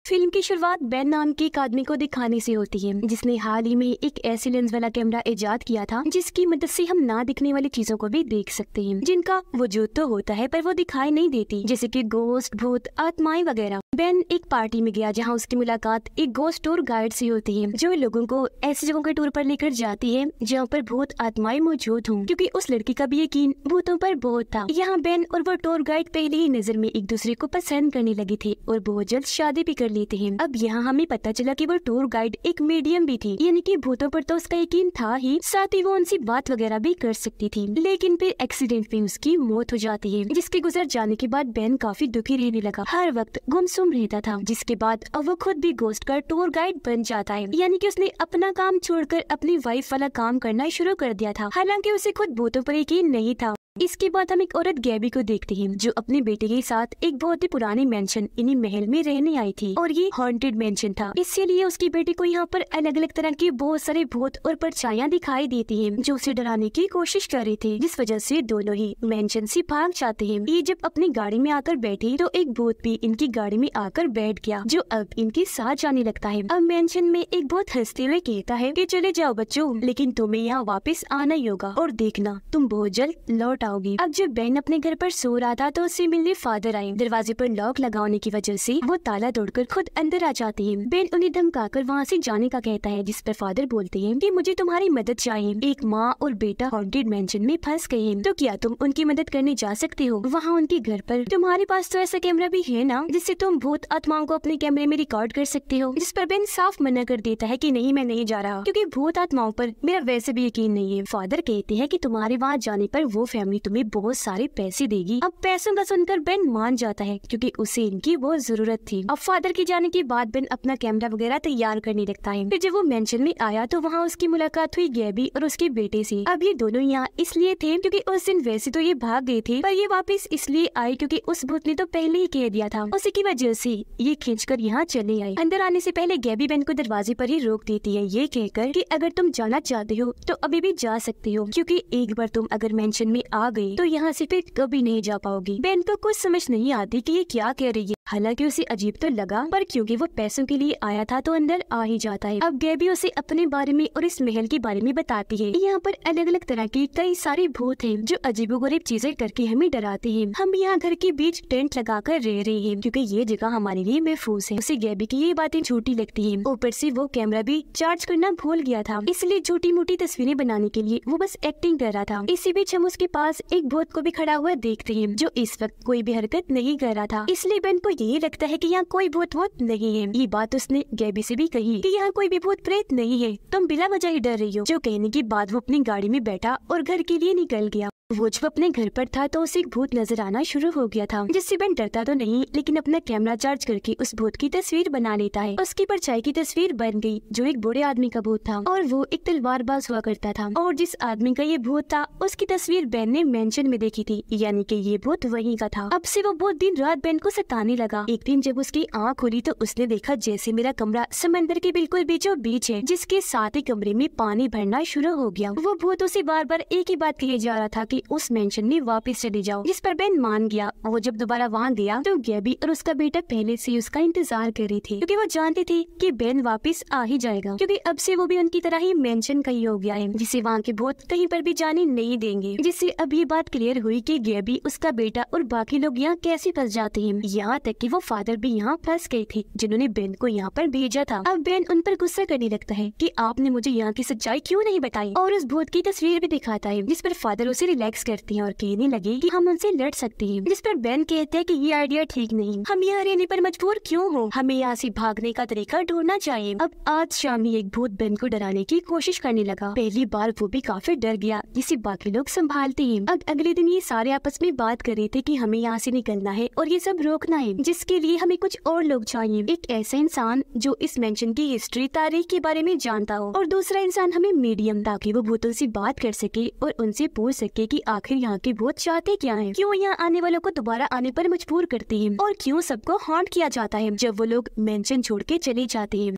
Film की शुरुआत Ben नाम के एक आदमी को दिखाने से होती है, जिसने हाल ही में एक ऐसे लेंस वाला कैमरा इजाद किया था जिसकी मदद से हम ना दिखने वाली चीजों को भी देख सकते हैं, जिनका वजूद तो होता है पर वो दिखाई नहीं देती, जैसे कि गोस्ट, भूत, आत्माएं वगैरह। बेन एक पार्टी में गया जहाँ उसकी मुलाकात एक गोस्ट टूर गाइड से होती है, जो लोगों को ऐसी जगहों के टूर पर लेकर जाती है जहाँ पर भूत आत्माएं मौजूद हों, क्योंकि उस लड़की का भी यकीन भूतों पर बहुत था। यहाँ बेन और वो टूर गाइड पहले ही नजर में एक दूसरे को पसंद करने लगे थे और बहुत जल्द शादी भी कर लेते हैं। अब यहाँ हमें पता चला कि वो टूर गाइड एक मीडियम भी थी, यानी कि भूतों पर तो उसका यकीन था ही, साथ ही वो उनसे बात वगैरह भी कर सकती थी। लेकिन फिर एक्सीडेंट में उसकी मौत हो जाती है, जिसके गुजर जाने के बाद बेन काफी दुखी रहने लगा, हर वक्त गुमसुम रहता था। जिसके बाद अब वो खुद भी गोस्ट का टूर गाइड बन जाता है, यानी कि उसने अपना काम छोड़कर अपनी वाइफ वाला काम करना शुरू कर दिया था। हालांकि उसे खुद भूतों पर यकीन नहीं था। इसके बाद हम एक औरत गैबी को देखते हैं, जो अपने बेटे के साथ एक बहुत ही पुराने मेंशन इन्हीं महल में रहने आई थी, और ये हॉन्टेड मेंशन था, इसीलिए उसकी बेटी को यहाँ पर अलग अलग तरह के बहुत सारे भूत और परछाइयां दिखाई देती हैं, जो उसे डराने की कोशिश कर रही थी, जिस वजह से दोनों ही मेंशन से भाग जाते हैं। ये जब अपनी गाड़ी में आकर बैठी तो एक भूत भी इनकी गाड़ी में आकर बैठ गया, जो अब इनके साथ जाने लगता है। अब मेंशन में एक भूत हंसते हुए कहता है कि चले जाओ बच्चों, लेकिन तुम्हें यहाँ वापस आना ही होगा, और देखना तुम बहुत जल्द लौट आओगी। अब जब बेन अपने घर पर सो रहा था तो उससे मिलने फादर आए। दरवाजे पर लॉक लगाने की वजह से वो ताला तोड़कर खुद अंदर आ जाते हैं। बेन उन्हें धमकाकर वहाँ से जाने का कहता है, जिस पर फादर बोलते हैं कि मुझे तुम्हारी मदद चाहिए। एक माँ और बेटा हॉन्टेड मेंशन में फंस गए हैं, तो क्या तुम उनकी मदद करने जा सकते हो वहाँ उनके घर पर? तुम्हारे पास तो ऐसा कैमरा भी है ना, जिससे तुम भूत आत्माओं को अपने कैमरे में रिकॉर्ड कर सकते हो। जिस पर बेन साफ मना कर देता है कि नहीं, मैं नहीं जा रहा, क्योंकि भूत आत्माओं पर मेरा वैसे भी यकीन नहीं है। फादर कहते हैं कि तुम्हारे वहाँ जाने पर वो फैमिली तुम्हें बहुत सारे पैसे देगी। अब पैसों का सुनकर बेन मान जाता है, क्योंकि उसे इनकी बहुत जरूरत थी। अब फादर के जाने के बाद बेन अपना कैमरा वगैरह तैयार करने लगता है। फिर जब वो मेंशन में आया तो वहाँ उसकी मुलाकात हुई गैबी और उसके बेटे से। अब ये दोनों यहाँ इसलिए थे क्योंकि उस दिन वैसे तो ये भाग गए थे, पर ये वापस इसलिए आए क्योंकि उस भूत ने तो पहले ही कह दिया था। उसी की वजह से ये खींचकर यहाँ चले आए। अंदर आने से पहले गैबी बेन को दरवाजे पर ही रोक देती है, ये कहकर कि अगर तुम जाना चाहते हो तो अभी भी जा सकते हो, क्योंकि एक बार तुम अगर मेंशन में आ गए तो यहाँ से फिर कभी नहीं जा पाओगी। बेन को कुछ समझ नहीं आती कि ये क्या कह रही है। हालांकि उसे अजीब तो लगा, पर क्योंकि वो पैसों के लिए आया था तो अंदर आ ही जाता है। अब गैबी उसे अपने बारे में और इस महल के बारे में बताती है। यहाँ पर अलग अलग तरह के कई सारे भूत हैं, जो अजीबोगरीब चीजें करके हमें डराते हैं। हम यहाँ घर के बीच टेंट लगाकर रह रहे हैं, क्योंकि ये जगह हमारे लिए महफूज है। उसे गैबी की ये बातें झूठी लगती है। ऊपर से वो कैमरा भी चार्ज करना भूल गया था, इसलिए छोटी मोटी तस्वीरें बनाने के लिए वो बस एक्टिंग कर रहा था। इसी बीच हम उसके पास एक भूत को भी खड़ा हुआ देखते हैं, जो इस वक्त कोई भी हरकत नहीं कर रहा था। इसलिए बेन को ये लगता है कि यहाँ कोई भूत वूत नहीं है। ये बात उसने गैबी से भी कही कि यहाँ कोई भी भूत प्रेत नहीं है, तुम बिना वजह ही डर रही हो। जो कहने के बाद वो अपनी गाड़ी में बैठा और घर के लिए निकल गया। वो जब अपने घर पर था तो उसे एक भूत नजर आना शुरू हो गया था, जिससे बेन डरता तो नहीं, लेकिन अपना कैमरा चार्ज करके उस भूत की तस्वीर बना लेता है। उसकी परछाई की तस्वीर बन गई, जो एक बूढ़े आदमी का भूत था, और वो एक तलवारबाज हुआ करता था। और जिस आदमी का ये भूत था उसकी तस्वीर बेन ने मेंशन में देखी थी, यानी कि ये भूत वही का था। अब से वो भूत दिन रात बेन को सताने लगा। एक दिन जब उसकी आँख खुली तो उसने देखा जैसे मेरा कमरा समंदर के बिल्कुल बीचों बीच है, जिसके साथ ही कमरे में पानी भरना शुरू हो गया। वो भूत उसे बार बार एक ही बात कहे जा रहा था कि उस मेंशन में वापस चले जाओ, जिस पर बेन मान गया। वो जब दोबारा वहाँ गया तो गैबी और उसका बेटा पहले से उसका इंतजार कर रही थी, क्योंकि वो जानती थी कि बेन वापस आ ही जाएगा, क्योंकि अब से वो भी उनकी तरह ही मेंशन का ही हो गया है, जिसे वहाँ के भूत कहीं पर भी जाने नहीं देंगे। जिससे अब ये बात क्लियर हुई कि गैबी, उसका बेटा और बाकी लोग यहाँ कैसे फंस जाते हैं। यहाँ तक कि वो फादर भी यहाँ फंस गए थे, जिन्होंने बेन को यहाँ पर भेजा था। अब बेन उन पर गुस्सा करने लगता है कि आपने मुझे यहाँ की सच्चाई क्यों नहीं बताई, और उस भूत की तस्वीर भी दिखाता है, जिस पर फादर उसे रिलैक्स करते हैं और कहने लगे कि हम उनसे लड़ सकते हैं। जिस पर बेन कहते हैं कि ये आइडिया ठीक नहीं, हम यहाँ रहने पर मजबूर क्यों हो, हमें यहाँ से भागने का तरीका ढूंढना चाहिए। अब आज शाम ही एक भूत बेन को डराने की कोशिश करने लगा। पहली बार वो भी काफी डर गया, जिसे बाकी लोग संभालते हैं। अब अगले दिन ये सारे आपस में बात कर रहे थे कि हमें यहाँ से निकलना है और ये सब रोकना है, जिसके लिए हमें कुछ और लोग चाहिए। एक ऐसा इंसान जो इस मेंशन की हिस्ट्री, तारीख के बारे में जानता हो, और दूसरा इंसान हमें मीडियम, ताकि वो भूतों से बात कर सके और उनसे पूछ सके कि आखिर यहाँ के भूत चाहते क्या है, क्यों यहाँ आने वालों को दोबारा आने पर मजबूर करते हैं, और क्यों सबको हॉन्ट किया जाता है जब वो लोग मेंशन छोड़ के चले जाते हैं।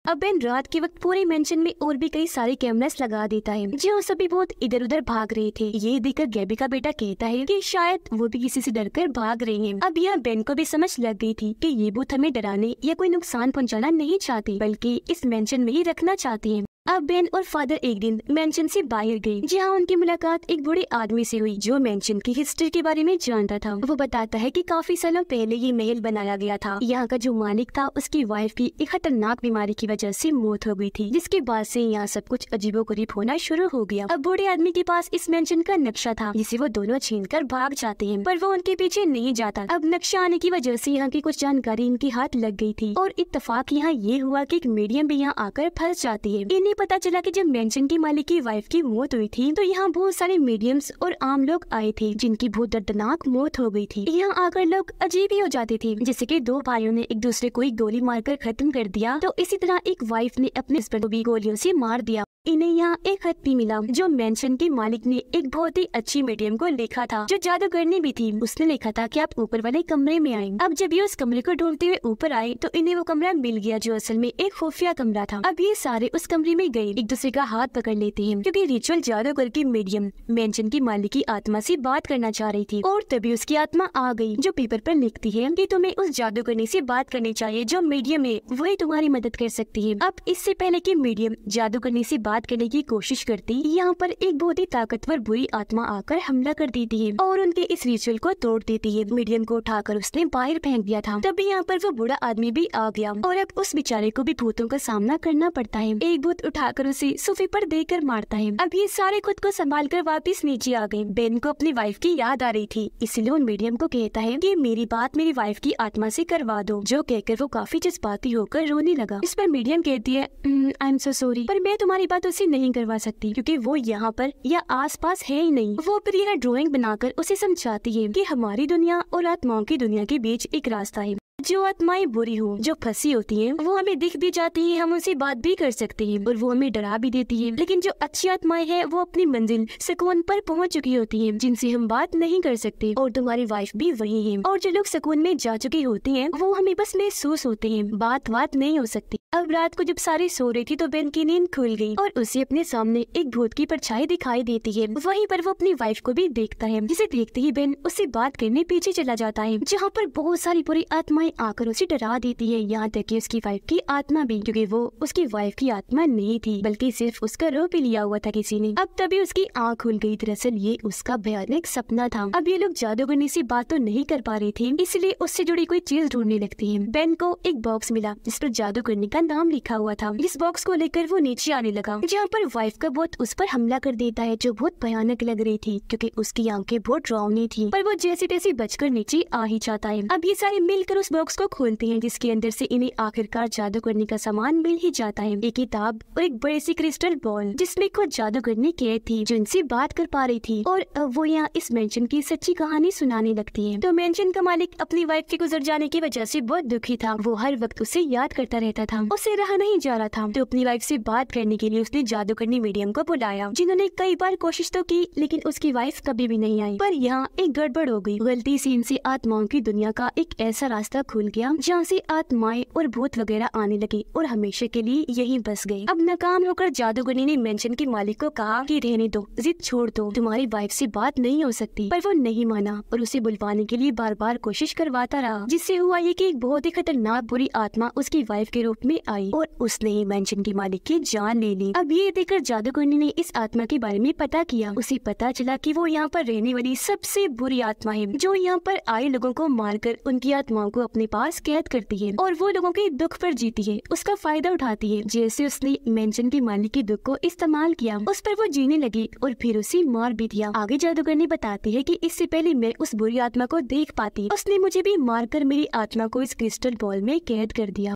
अब बेन रात के वक्त पूरे मेंशन में और भी कई सारे कैमरास लगा देता है जो सभी बहुत इधर उधर भाग रहे थे। ये देखकर गैबी का बेटा कहता है कि शायद वो भी किसी से डरकर भाग रहे हैं। अब यह बेन को भी समझ लग गई थी कि ये भूत हमें डराने या कोई नुकसान पहुंचाना नहीं चाहते, बल्कि इस मेंशन में ही रखना चाहते हैं। अब बेन और फादर एक दिन मेंशन से बाहर गए, जहां उनकी मुलाकात एक बूढ़े आदमी से हुई जो मेंशन की हिस्ट्री के बारे में जानता था। वो बताता है कि काफी सालों पहले ये महल बनाया गया था। यहाँ का जो मालिक था उसकी वाइफ की एक खतरनाक बीमारी की वजह से मौत हो गई थी, जिसके बाद से यहाँ सब कुछ अजीबोगरीब होना शुरू हो गया। अब बूढ़े आदमी के पास इस मेंशन का नक्शा था जिसे वो दोनों छीनकर भाग जाते हैं, पर वो उनके पीछे नहीं जाता। अब नक्शा आने की वजह से यहाँ की कुछ जानकारी इनके हाथ लग गई थी और इत्तेफाक यहाँ ये हुआ कि एक मीडियम भी यहाँ आकर फंस जाती है। इन्हें पता चला कि जब मेंशन की मालिक की वाइफ की मौत हुई थी तो यहाँ बहुत सारे मीडियम्स और आम लोग आए थे जिनकी बहुत दर्दनाक मौत हो गई थी। यहाँ आकर लोग अजीब ही हो जाते थे, जैसे कि दो भाइयों ने एक दूसरे को गोली मारकर खत्म कर दिया, तो इसी तरह एक वाइफ ने अपने हस्बैंड को भी गोलियों से मार दिया। इन्हें यहाँ एक खत भी मिला जो मेंशन के मालिक ने एक बहुत ही अच्छी मीडियम को लिखा था जो जादूगरनी भी थी। उसने लिखा था कि आप ऊपर वाले कमरे में आए। अब जब ये उस कमरे को ढूंढते हुए ऊपर आए तो इन्हें वो कमरा मिल गया जो असल में एक खुफिया कमरा था। अब ये सारे उस कमरे में गए, एक दूसरे का हाथ पकड़ लेते हैं क्योंकि रिचुअल जादूगर की मीडियम मेंशन की मालिक की आत्मा से बात करना चाह रही थी और तभी उसकी आत्मा आ गई जो पेपर पर लिखती है कि तुम्हें उस जादूगरनी से बात करनी चाहिए जो मीडियम है, वही तुम्हारी मदद कर सकती है। अब इससे पहले कि मीडियम जादूगरनी से बात करने की कोशिश करती, यहाँ पर एक बहुत ही ताकतवर बुरी आत्मा आकर हमला कर देती है और उनके इस रिचुअल को तोड़ देती है। मीडियम को उठाकर उसने बाहर फेंक दिया था। तभी यहाँ पर वो बूढ़ा आदमी भी आ गया और अब उस बेचारे को भी भूतों का सामना करना पड़ता है। एक भूत उठाकर उसे सोफे पर देकर मारता है। अब ये सारे खुद को संभाल कर वापिस नीचे आ गए। बेन को अपनी वाइफ की याद आ रही थी, इसलिए उन मीडियम को कहता है कि मेरी बात मेरी वाइफ की आत्मा से करवा दो, जो कहकर वो काफी जज्बाती होकर रोने लगा। इस पर मीडियम कहती है आई एम सो सॉरी, पर मैं तुम्हारी बात उसे नहीं करवा सकती क्योंकि वो यहाँ पर या आसपास है ही नहीं। वो फिर यह ड्राइंग बनाकर उसे समझाती है कि हमारी दुनिया और आत्माओं की दुनिया के बीच एक रास्ता है। जो आत्माएं बुरी हो, जो फंसी होती हैं, वो हमें दिख भी जाती हैं, हम उनसे बात भी कर सकते हैं और वो हमें डरा भी देती है। लेकिन जो अच्छी आत्माएं हैं वो अपनी मंजिल सुकून पर पहुंच चुकी होती हैं, जिनसे हम बात नहीं कर सकते। और तुम्हारी वाइफ भी वही है। और जो लोग सुकून में जा चुकी होती हैं वो हमें बस महसूस होते हैं, बात नहीं हो सकती। अब रात को जब सारे सो रही थी तो बेन की नींद खुल गई और उसे अपने सामने एक भूत की परछाई दिखाई देती है। वहीं पर वो अपनी वाइफ को भी देखता है, जिसे देखते ही बेन उससे बात करने पीछे चला जाता है, जहाँ पर बहुत सारी बुरी आत्माएं आकर उसे डरा देती है, यहाँ तक कि उसकी वाइफ की आत्मा भी, क्योंकि वो उसकी वाइफ की आत्मा नहीं थी बल्कि सिर्फ उसका रूप ही लिया हुआ था किसी ने। अब तभी उसकी आँख खुल गई, दरअसल ये उसका भयानक सपना था। अब ये लोग जादूगरनी से बात तो नहीं कर पा रहे थे, इसलिए उससे जुड़ी कोई चीज ढूंढने लगती है। बेन को एक बॉक्स मिला जिस पर जादूगरनी का नाम लिखा हुआ था। इस बॉक्स को लेकर वो नीचे आने लगा, जहाँ पर वाइफ का भूत उस पर हमला कर देता है, जो बहुत भयानक लग रही थी क्योंकि उसकी आंखें बहुत डरावनी थी, पर वो जैसे तैसे बचकर नीचे आ ही जाता है। अब ये सारे मिलकर उस बॉक्स को खोलते हैं, जिसके अंदर से इन्हें आखिरकार जादूगरनी का सामान मिल ही जाता है। एक किताब और एक बड़ी सी क्रिस्टल बॉल जिसमें खुद जादूगरनी कैद थी जो इनसे बात कर पा रही थी, और वो यहाँ इस मेंशन की सच्ची कहानी सुनाने लगती है। तो मेंशन का मालिक अपनी वाइफ के गुजर जाने की वजह से बहुत दुखी था। वो हर वक्त उसे याद करता रहता था, उसे रहा नहीं जा रहा था। तो अपनी वाइफ से बात करने के लिए उसने जादूगरनी मीडियम को बुलाया, जिन्होंने कई बार कोशिश तो की लेकिन उसकी वाइफ कभी भी नहीं आई। पर यहाँ एक गड़बड़ हो गई, गलती से इनसे आत्माओं की दुनिया का एक ऐसा रास्ता खुल गया जहाँ से आत्माएं और भूत वगैरह आने लगी और हमेशा के लिए यहीं बस गए। अब नाकाम होकर जादूगरनी ने मेंशन के मालिक को कहा कि रहने दो, जिद छोड़ दो, तुम्हारी वाइफ से बात नहीं हो सकती। पर वो नहीं माना और उसे बुलवाने के लिए बार बार कोशिश करवाता रहा, जिससे हुआ ये कि एक बहुत ही खतरनाक बुरी आत्मा उसकी वाइफ के रूप में आई और उसने ही मेंशन की मालिक की जान ले ली। अब ये देखकर जादूगरनी ने इस आत्मा के बारे में पता किया। उसे पता चला कि वो यहाँ पर रहने वाली सबसे बुरी आत्मा है, जो यहाँ पर आए लोगों को मारकर उनकी आत्माओं को अपने पास कैद करती है और वो लोगों के दुख पर जीती है, उसका फायदा उठाती है। जैसे उसने मेंशन के मालिक के दुख को इस्तेमाल किया, उस पर वो जीने लगी और फिर उसे मार भी दिया। आगे जादूगरनी बताती है कि इससे पहले मैं उस बुरी आत्मा को देख पाती, उसने मुझे भी मारकर मेरी आत्मा को इस क्रिस्टल बॉल में कैद कर दिया।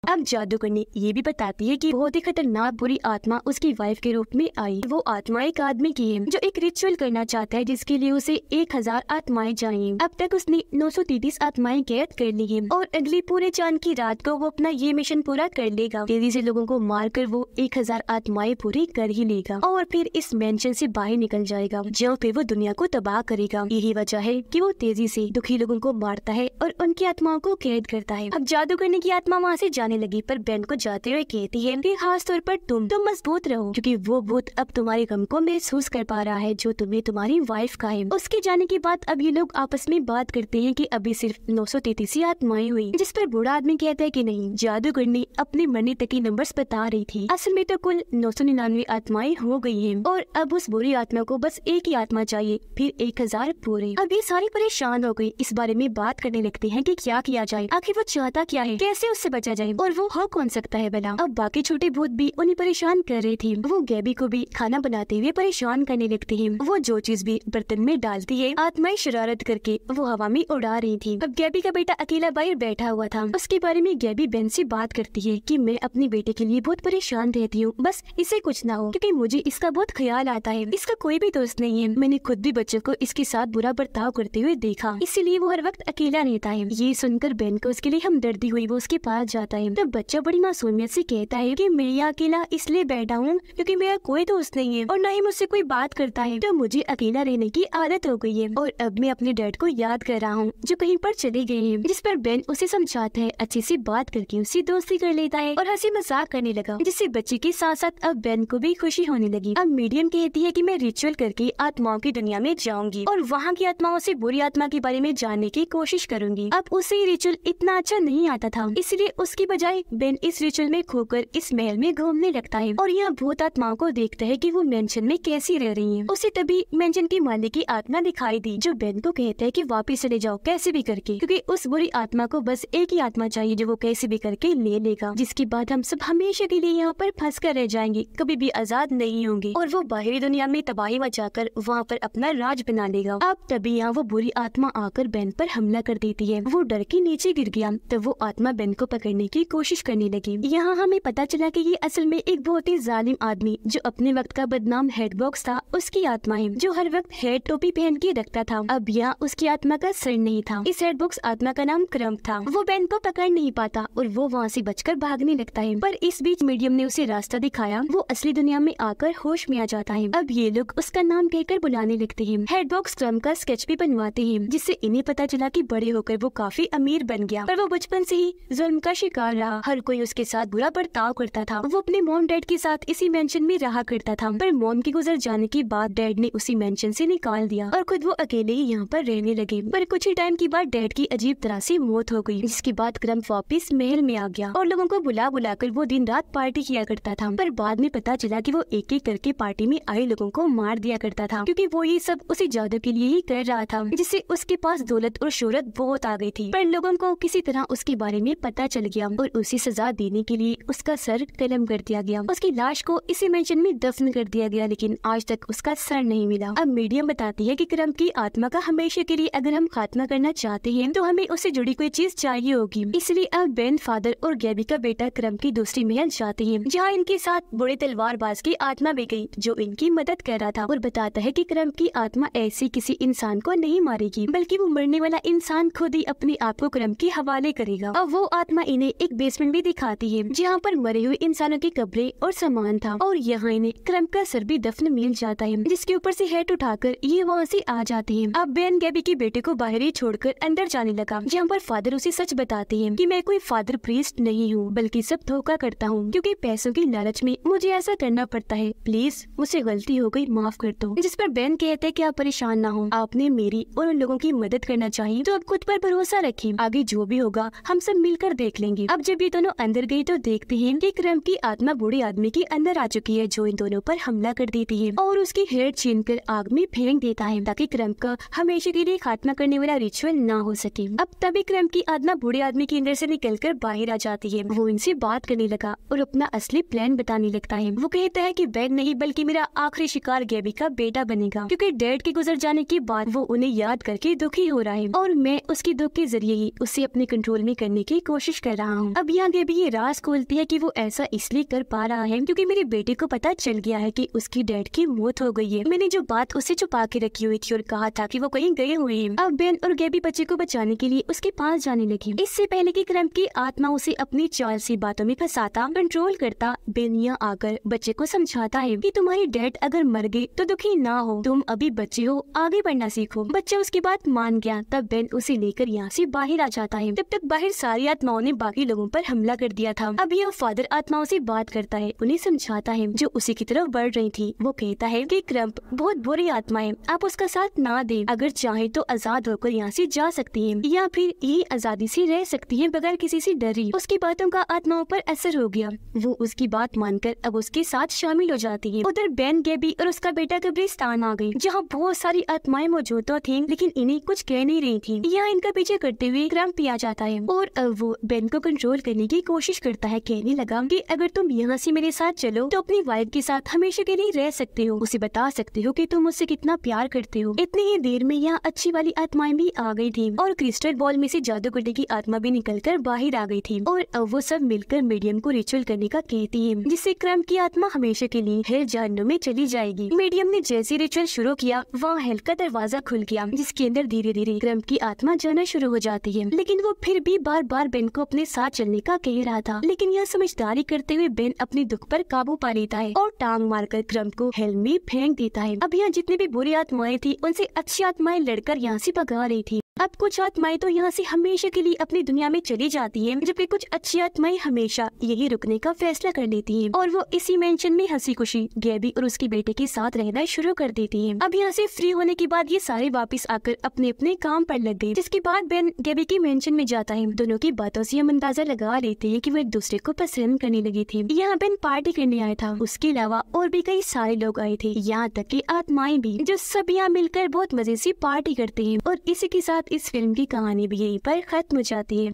अब जादूगरनी ये भी बताती है कि बहुत ही खतरनाक बुरी आत्मा उसकी वाइफ के रूप में आई। वो आत्मा एक आदमी की है जो एक रिचुअल करना चाहता है, जिसके लिए उसे 1000 आत्माएं चाहिए। अब तक उसने 933 आत्माएं कैद कर ली है और अगली पूरे चांद की रात को वो अपना ये मिशन पूरा कर लेगा। तेजी से लोगों को मारकर वो 1000 आत्माएं पूरी कर ही लेगा और फिर इस मेंशन से बाहर निकल जाएगा, जहाँ पे वो दुनिया को तबाह करेगा। यही वजह है कि वो तेजी से दुखी लोगों को मारता है और उनकी आत्माओं को कैद करता है। अब जादूगरनी की आत्मा वहाँ से जाने लगी पर बेन को जाते हुए कहती है कि खास तौर पर तुम मजबूत रहो, क्योंकि वो भूत अब तुम्हारे गम को महसूस कर पा रहा है जो तुम्हें तुम्हारी वाइफ का है। उसके जाने के बाद अब ये लोग आपस में बात करते हैं कि अभी सिर्फ 933 आत्माएं हुई, जिस पर बूढ़ा आदमी कहता है कि नहीं, जादूगर ने अपने मरने तक की नंबर्स बता रही थी, असल में तो कुल 999 आत्माएं हो गई हैं और अब उस बुरी आत्मा को बस एक ही आत्मा चाहिए, फिर 1000 पूरे। अब ये सारी परेशान हो गई, इस बारे में बात करने लगते हैं कि क्या किया जाए, आखिर वो चाहता क्या है, कैसे उससे बचा जाए और वो हो कौन सकता है भला। अब बाकी छोटे भूत भी उन्हें परेशान कर रहे थे, वो गैबी को भी खाना बनाते हुए परेशान करने लगते हैं। वो जो चीज भी बर्तन में डालती है आत्माएं शरारत करके वो हवा में उड़ा रही थी। अब गैबी का बेटा अकेला बाहर बैठा हुआ था, उसके बारे में गैबी बेन से बात करती है कि मैं अपने बेटे के लिए बहुत परेशान रहती हूँ, बस इसे कुछ ना हो क्योंकि मुझे इसका बहुत ख्याल आता है, इसका कोई भी दोस्त नहीं है, मैंने खुद भी बच्चों को इसके साथ बुरा बर्ताव करते हुए देखा, इसीलिए वो हर वक्त अकेला रहता है। ये सुनकर बेन को उसके लिए हमदर्दी हुई, वो उसके पास जाता है। तब बच्चा बड़ी मासूमियत से कहता है कि मैं यहाँ अकेला इसलिए बैठा हूँ क्योंकि मेरा कोई दोस्त नहीं है और न ही मुझसे कोई बात करता है, तो मुझे अकेला रहने की आदत हो गई है और अब मैं अपने डैड को याद कर रहा हूँ जो कहीं पर चले गए हैं। जिस पर बेन उसे समझाता है, अच्छे से बात करके उससे दोस्ती कर लेता है और हंसी मजाक करने लगा, जिससे बच्चे के साथ साथ अब बेन को भी खुशी होने लगी। अब मीडियम कहती है कि मैं रिचुअल करके आत्माओं की दुनिया में जाऊंगी और वहाँ की आत्माओं से बुरी आत्मा के बारे में जानने की कोशिश करूंगी। अब उसे रिचुअल इतना अच्छा नहीं आता था, इसलिए उसकी बजाय बेन इस रिचुअल में खोकर इस महल में घूमने लगता है और यहाँ भूत आत्माओं को देखता है कि वो मेंशन में कैसी रह रही है। उसे तभी मेंशन की मालिक की आत्मा दिखाई दी जो बेन को कहता है कि वापस चले जाओ कैसे भी करके, क्योंकि उस बुरी आत्मा को बस एक ही आत्मा चाहिए जो वो कैसे भी करके ले लेगा, जिसके बाद हम सब हमेशा के लिए यहाँ पर फंस कर रह जाएंगे, कभी भी आजाद नहीं होंगे और वो बाहरी दुनिया में तबाही मचाकर वहाँ पर अपना राज बना लेगा। अब तभी यहाँ वो बुरी आत्मा आकर बेन पर हमला कर देती है, वो डर के नीचे गिर गया, तब वो आत्मा बेन को पकड़ने की कोशिश करने लगी। यहाँ हमें पता चला कि ये असल में एक बहुत ही जालिम आदमी जो अपने वक्त का बदनाम हेडबॉक्स था उसकी आत्मा है, जो हर वक्त हेड टोपी पहन के रखता था। अब यहाँ उसकी आत्मा का सर नहीं था, इस हेडबॉक्स आत्मा का नाम क्रम्प था। वो बेन को पकड़ नहीं पाता और वो वहाँ से बचकर भागने लगता है, पर इस बीच मीडियम ने उसे रास्ता दिखाया, वो असली दुनिया में आकर होश में आ जाता है। अब ये लोग उसका नाम कहकर बुलाने लगते हैं। हेडबॉक्स क्रम्प का स्केच भी बनवाते हैं, जिससे इन्हें पता चला कि बड़े होकर वो काफी अमीर बन गया, पर वो बचपन से ही जुल्म का शिकार रहा, हर कोई उसके साथ बुरा बर्ताव करता था। वो अपने मॉम डैड के साथ इसी मेंशन में रहा करता था, पर मॉम के गुजर जाने के बाद डैड ने उसी मेंशन से निकाल दिया और खुद वो अकेले ही यहाँ पर रहने लगे। पर कुछ ही टाइम के बाद डैड की अजीब तरह से मौत हो गई, जिसके बाद क्रम्प वापिस महल में आ गया और लोगों को बुला बुलाकर वो दिन रात पार्टी किया करता था। पर बाद में पता चला कि वो एक एक करके पार्टी में आए लोगों को मार दिया करता था, क्योंकि वो ये सब उसी जादू के लिए ही कर रहा था, जिससे उसके पास दौलत और शोहरत बहुत आ गई थी। पर लोगों को किसी तरह उसके बारे में पता चल गया और उसी सजा देने के लिए उसका सर कलम कर दिया गया। उसकी लाश को इसी मेंशन में दफन कर दिया गया, लेकिन आज तक उसका सर नहीं मिला। अब मीडियम बताती है कि क्रम्प की आत्मा का हमेशा के लिए अगर हम खात्मा करना चाहते हैं तो हमें उससे जुड़ी कोई चीज चाहिए होगी। इसलिए अब बेन, फादर और गैबी का बेटा क्रम्प की दूसरी महल जाते हैं, जहाँ इनके साथ बड़े तलवारबाज की आत्मा भी गई जो इनकी मदद कर रहा था और बताता है कि क्रम्प की आत्मा ऐसी किसी इंसान को नहीं मारेगी, बल्कि वो मरने वाला इंसान खुद ही अपने आप को क्रम्प के हवाले करेगा। अब वो आत्मा इन्हें एक बेसमेंट भी दिखाती है, जहाँ पर मरे हुए इंसानों की कब्रें और सामान था और यहाँ इन्हें क्रम्प का सर भी दफन मिल जाता है, जिसके ऊपर से हेड उठाकर ये वहाँ से आ जाते हैं। अब बेन गैबी के बेटे को बाहर ही छोड़कर अंदर जाने लगा, जहाँ पर फादर उसे सच बताते हैं कि मैं कोई फादर प्रीस्ट नहीं हूँ, बल्कि सब धोखा करता हूँ, क्योंकि पैसों की लालच में मुझे ऐसा करना पड़ता है, प्लीज मुझसे गलती हो गई, माफ कर दो। जिस पर बेन कहते हैं कि आप परेशान ना हो, आपने मेरी और उन लोगों की मदद करना चाहिए, तो अब खुद पर भरोसा रखें, आगे जो भी होगा हम सब मिलकर देख लेंगे। अब जब ये दोनों अंदर गए तो देखते हैं कि क्रम्प की आत्मा बूढ़े आदमी के अंदर आ चुकी है, जो इन दोनों पर हमला कर देती है और उसकी हेड छीनकर आग में फेंक देता है, ताकि क्रम्प का हमेशा के लिए खात्मा करने वाला रिचुअल ना हो सके। अब तभी क्रम्प की आत्मा बूढ़े आदमी के अंदर से निकलकर बाहर आ जाती है। वो इनसे बात करने लगा और अपना असली प्लान बताने लगता है। वो कहता है कि बेन नहीं बल्कि मेरा आखिरी शिकार गैबी का बेटा बनेगा, क्योंकि डैड के गुजर जाने के बाद वो उन्हें याद करके दुखी हो रहा है और मैं उसके दुख के जरिए ही उसे अपने कंट्रोल में करने की कोशिश कर रहा हूँ। अब यहाँ गैबी ये राज खोलती है कि वो ऐसा इसलिए कर पा रहा है क्योंकि मेरे बेटे को पता चल गया है कि उसकी डैड की मौत हो गई है। मैंने जो बात उसे छुपा के रखी हुई थी और कहा था कि वो कहीं गए हुए हैं। अब बेन और गैबी बच्चे को बचाने के लिए उसके पास जाने लगी। इससे पहले कि क्रम्प की आत्मा उसे अपनी चाल से बातों में फंसाता, कंट्रोल करता, बेन यहाँ आकर बच्चे को समझाता है कि तुम्हारी डैड अगर मर गई तो दुखी ना हो, तुम अभी बच्चे हो, आगे बढ़ना सीखो। बच्चा उसकी बात मान गया। तब बेन उसे लेकर यहाँ से बाहर आ जाता है। तब तक बाहर सारी आत्माओं ने बाकी लोगों पर हमला कर दिया था। अब यह फादर आत्माओं से बात करता है, उन्हें समझाता है जो उसी की तरफ बढ़ रही थी। वो कहता है कि क्रम्प बहुत बुरी आत्मा है, आप उसका साथ ना दें। अगर चाहे तो आजाद होकर यहाँ से जा सकती है या फिर ये आजादी से रह सकती है बगैर किसी से डरी। उसकी बातों का आत्माओं पर असर हो गया। वो उसकी बात मानकर अब उसके साथ शामिल हो जाती है। उधर बेन, गैबी और उसका बेटा कब्रिस्तान आ गई, जहाँ बहुत सारी आत्माएं मौजूद तो थी लेकिन इन्हें कुछ कह नहीं रही थी। यहाँ इनका पीछे करते हुए क्रम्प आ जाता है और अब वो बेन को कंट्रोल करने की कोशिश करता है। कहने लगा कि अगर तुम यहाँ से मेरे साथ चलो तो अपनी वाइफ के साथ हमेशा के लिए रह सकते हो, उसे बता सकते हो कि तुम उससे कितना प्यार करते हो। इतनी ही देर में यहाँ अच्छी वाली आत्माएं भी आ गई थी और क्रिस्टल बॉल में से जादूगरनी की आत्मा भी निकलकर बाहर आ गई थी और अब वो सब मिलकर मीडियम को रिचुअल करने का कहती है, जिससे क्रम्प की आत्मा हमेशा के लिए हेल जहन्नुम में चली जाएगी। मीडियम ने जैसे रिचुअल शुरू किया वहाँ हेल का दरवाजा खुल गया, जिसके अंदर धीरे धीरे क्रम्प की आत्मा जाना शुरू हो जाती है। लेकिन वो फिर भी बार बार बेन को अपने साथ चलने का कह रहा था, लेकिन यह समझदारी करते हुए बेन अपने दुख पर काबू पा लेता है और टांग मारकर क्रम्प को हेल में फेंक देता है। अब यहाँ जितनी भी बुरी आत्माएं थी उनसे अच्छी आत्माएं लड़कर यहाँ से भगा रही थी। अब कुछ आत्माएं तो यहाँ से हमेशा के लिए अपनी दुनिया में चली जाती हैं, जबकि कुछ अच्छी आत्माएं हमेशा यही रुकने का फैसला कर लेती हैं और वो इसी मेंशन में हंसी खुशी गैबी और उसके बेटे के साथ रहना शुरू कर देती हैं। अब यहाँ से फ्री होने के बाद ये सारे वापस आकर अपने अपने काम पर लग गए, जिसके बाद बेन गैबी के मेंशन में जाता है। दोनों की बातों से हम अंदाजा लगा लेते हैं कि वो एक दूसरे को पसंद करने लगी थी। यहाँ बेन पार्टी करने आया था, उसके अलावा और भी कई सारे लोग आए थे, यहाँ तक कि आत्माएं भी, जो सब यहाँ मिलकर बहुत मजे से पार्टी करते हैं। और इसी के साथ इस फिल्म की कहानी भी यहीं पर खत्म हो जाती है।